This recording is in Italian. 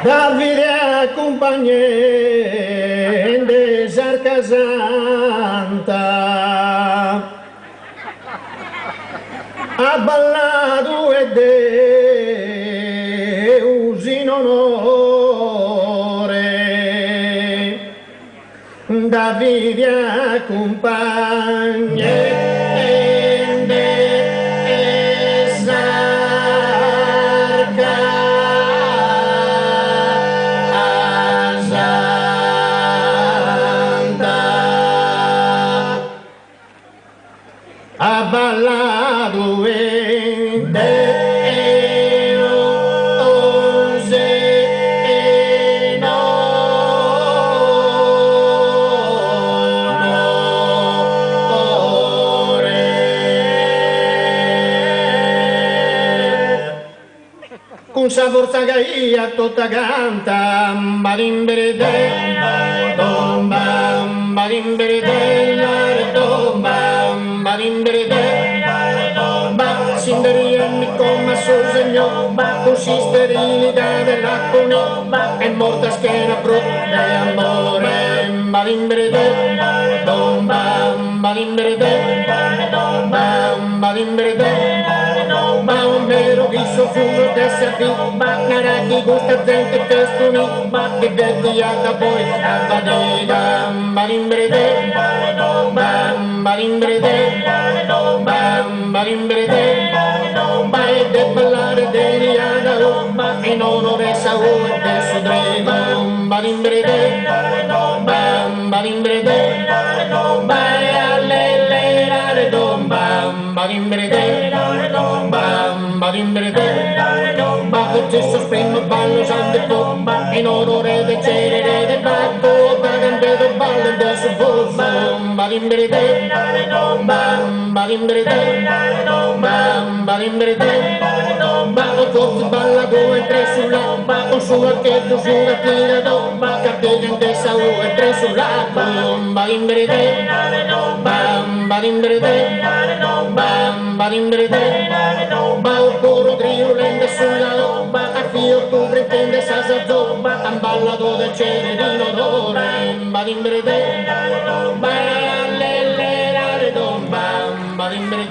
Davide accompagnente Sarca Santa ha ballato e Deus in onore Davide accompagnente ha ballato e Deus in onore. Con sa forza che ia tutta canta, barimbere tomba, barimbere tomba, barimbere tomba, sinderiemi come sul segno, con si sterilità dell'acqua è morta schiena brutta di amore, barimbere tomba, barimbere tomba, barimbere tomba, un vero viso fuso d'essere viva, narati questa gente testoni, che verdiata poi a badita, barimbere tomba, barimbere tomba, barimbere tomba, e de ballare dell'Iana Roma, in onore Saul e del suo dream, barimbere tomba, barimbere tomba, e all'ellerare tomba, barimbere tomba, barimbere tomba, tutti sospendo ballo sante bomba, in onore del cerere del batto, pagante del ballo del suo volso, barimbere tomba, barimbere tomba, barimbere tomba, tutti balla due tre sull'omba, con sulla che tu sulla tira tomba, capelli che sa e tre sulla barimbere tomba, barimbere tomba, barimbere tomba, un coro trio lente sulla lomba, a fio ottobre intende sa zomba, han ballato del cielo di l'odore, barimbere tomba, all'ellerare tomba, barimbere